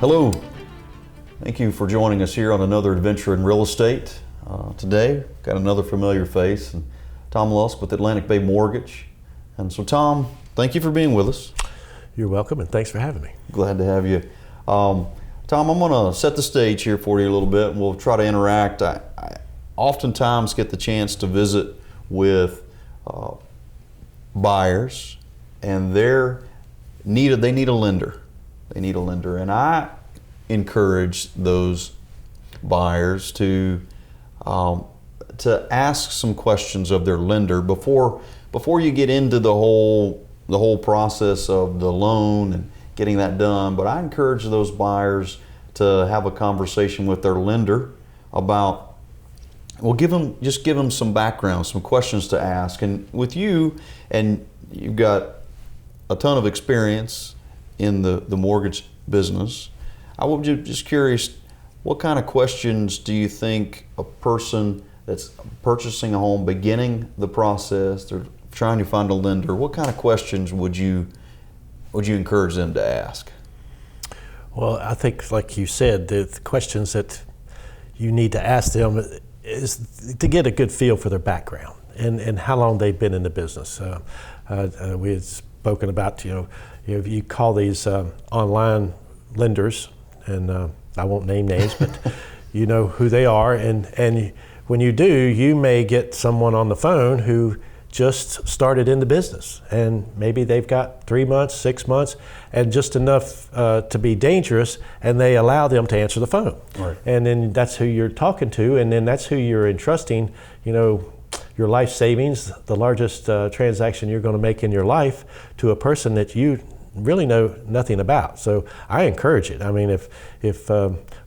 Hello, thank you for joining us here on another adventure in real estate. Today, got another familiar face, and Tom Lusk with Atlantic Bay Mortgage. And so Tom, thank you for being with us. You're welcome, and thanks for having me. Glad to have you. Tom, I'm going to set the stage here for you a little bit, and we'll try to interact. I oftentimes get the chance to visit with buyers, and they need a lender. They need a lender, and I encourage those buyers to ask some questions of their lender before you get into the whole process of the loan and getting that done. But I encourage those buyers to have a conversation with their lender about, give them some background, some questions to ask. And with you, and you've got a ton of experience in the mortgage business, I would be just curious, what kind of questions do you think a person that's purchasing a home, beginning the process, they're trying to find a lender, what kind of questions would you encourage them to ask? Well, I think, like you said, the questions that you need to ask them is to get a good feel for their background and how long they've been in the business. We had spoken about, you call these online lenders, and I won't name names, but you know who they are, and when you do, you may get someone on the phone who just started in the business, and maybe they've got 3 months, 6 months, and just enough to be dangerous, and they allow them to answer the phone. Right. And then that's who you're talking to, and then that's who you're entrusting, your life savings, the largest transaction you're going to make in your life, to a person that you really know nothing about. So I encourage it. I mean, if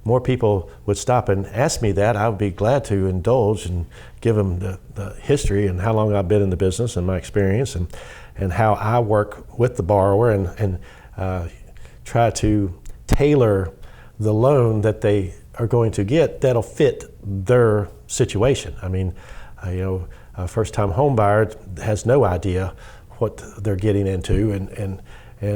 more people would stop and ask me that, I would be glad to indulge and give them the history and how long I've been in the business and my experience and how I work with the borrower and try to tailor the loan that they are going to get that'll fit their situation. I mean, a first-time home buyer has no idea what they're getting into, and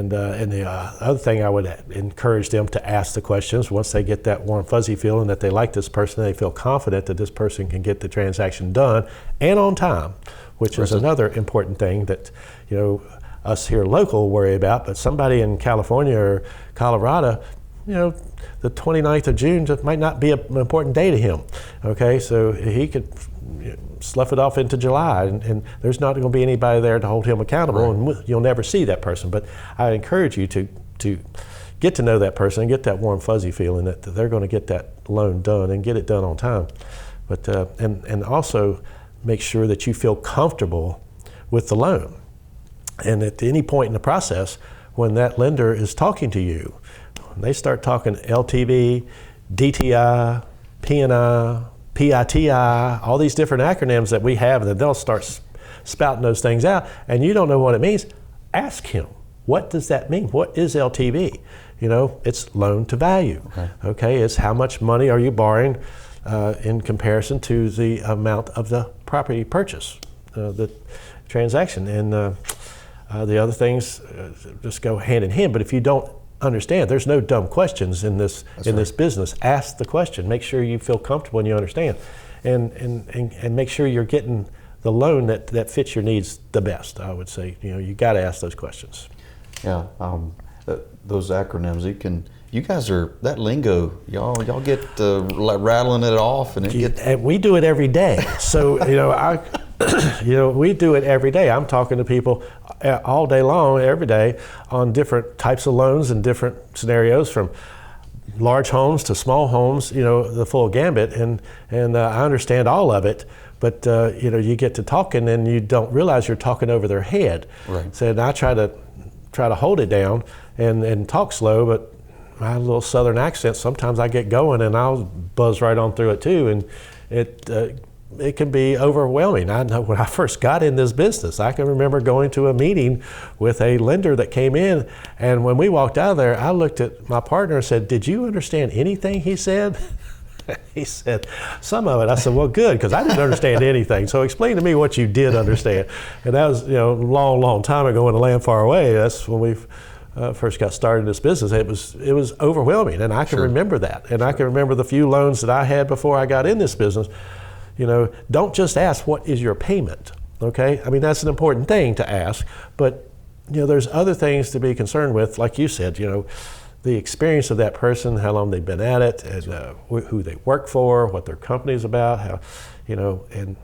the other thing I would encourage them to ask the questions once they get that warm fuzzy feeling that they like this person, they feel confident that this person can get the transaction done and on time, which is another important thing that us here local worry about. But somebody in California or Colorado, the 29th of June just might not be an important day to him. Okay, so he could slough it off into July, and there's not going to be anybody there to hold him accountable, right. And you'll never see that person. But I encourage you to get to know that person and get that warm fuzzy feeling that they're going to get that loan done and get it done on time. But and also make sure that you feel comfortable with the loan. And at any point in the process, when that lender is talking to you, when they start talking LTV, DTI, PNI, PITI, all these different acronyms that we have, and they'll start spouting those things out, and you don't know what it means, ask him, what does that mean? What is LTV? It's loan to value. Okay, it's how much money are you borrowing in comparison to the amount of the property purchase, the transaction. And the other things just go hand in hand. But if you don't understand, there's no dumb questions in this this business. Ask the question. Make sure you feel comfortable and you understand, and make sure you're getting the loan that fits your needs the best. I would say you got to ask those questions. Yeah, those acronyms. You guys are that lingo. Y'all get rattling it off, and we do it every day. So we do it every day. I'm talking to people all day long, every day, on different types of loans and different scenarios, from large homes to small homes, the full gambit, and I understand all of it. But you get to talking and you don't realize you're talking over their head. Right. So I try to hold it down and talk slow, but my little southern accent, sometimes I get going and I'll buzz right on through it too, and it can be overwhelming. I know when I first got in this business, I can remember going to a meeting with a lender that came in, and when we walked out of there, I looked at my partner and said, "Did you understand anything he said?" He said, "Some of it." I said, "Well, good, because I didn't understand anything. So explain to me what you did understand." And that was, long time ago in a land far away. That's when we first got started in this business, it was overwhelming, and I can remember that, and I can remember the few loans that I had before I got in this business. You know, don't just ask what is your payment. Okay, I mean that's an important thing to ask, but you know there's other things to be concerned with, like you said. You know, the experience of that person, how long they've been at it, and who they work for, what their company's about, how, you know, and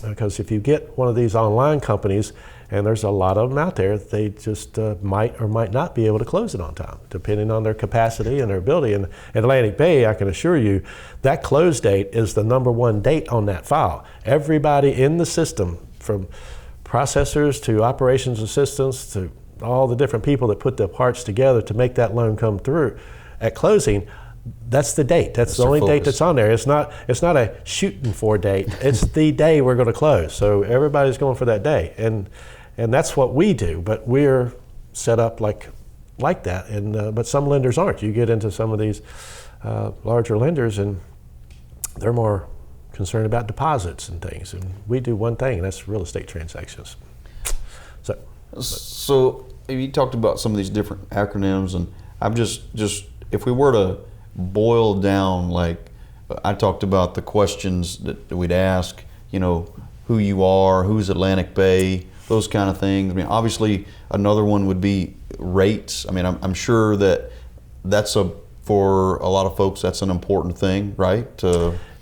because if you get one of these online companies, and there's a lot of them out there, they just might or might not be able to close it on time, depending on their capacity and their ability. And in Atlantic Bay, I can assure you, that close date is the #1 date on that file. Everybody in the system, from processors to operations assistants to all the different people that put the parts together to make that loan come through at closing, that's the date. That's the only date that's on there. It's not a shooting for date. It's the day we're going to close. So everybody's going for that day, and that's what we do. But we're set up like that, and but some lenders aren't. You get into some of these larger lenders, and they're more concerned about deposits and things. And we do one thing, and that's real estate transactions. So you talked about some of these different acronyms, and I'm just if we were to boil down, like I talked about the questions that we'd ask, you know, who you are, who's Atlantic Bay, those kind of things. I mean, obviously another one would be rates. I mean, I'm sure that's for a lot of folks, that's an important thing, right?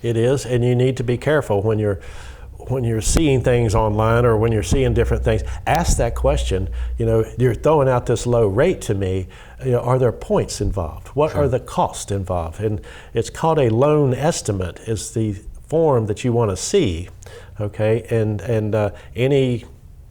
It is, and you need to be careful when you're seeing things online or when you're seeing different things. Ask that question. You know, you're throwing out this low rate to me. You know, are there points involved? What are the costs involved? And it's called a loan estimate. Is the form that you want to see. Okay, and any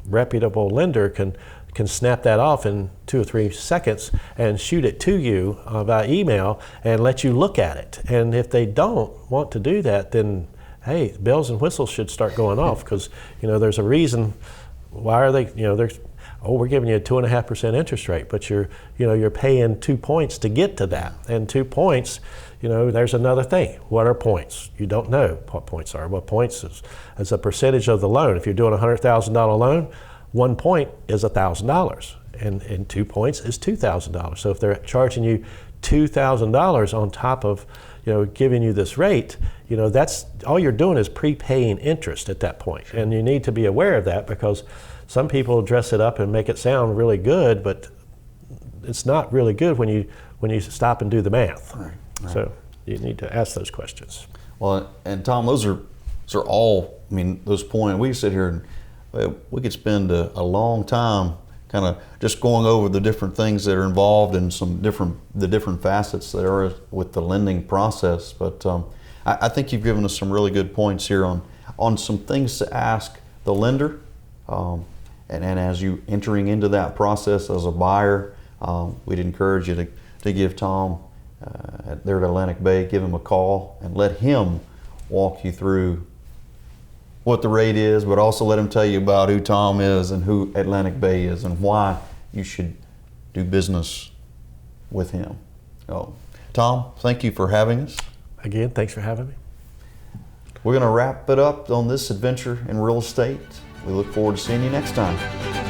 reputable lender can snap that off in 2 or 3 seconds and shoot it to you by email and let you look at it. And if they don't want to do that, then hey, bells and whistles should start going off, because you know there's a reason. Why are they? You know, we're giving you a 2.5% interest rate, but you're paying 2 points to get to that, and 2 points. You know, there's another thing. What are points? You don't know what points are. What points is a percentage of the loan. If you're doing a $100,000 loan, 1 point is $1,000, and 2 points is $2,000. So if they're charging you $2,000 on top of, you know, giving you this rate, you know, that's all you're doing is prepaying interest at that point. And you need to be aware of that, because some people dress it up and make it sound really good, but it's not really good when you stop and do the math. Right. So you need to ask those questions. Well, and Tom, those are all, I mean, those points, we sit here and we could spend a long time kind of just going over the different things that are involved and the different facets that are with the lending process. But I think you've given us some really good points here on some things to ask the lender. And as you entering into that process as a buyer, we'd encourage you to give Tom there at Atlantic Bay, give him a call and let him walk you through what the rate is, but also let him tell you about who Tom is and who Atlantic Bay is and why you should do business with him. Oh, Tom, thank you for having us. Again, thanks for having me. We're going to wrap it up on this adventure in real estate. We look forward to seeing you next time.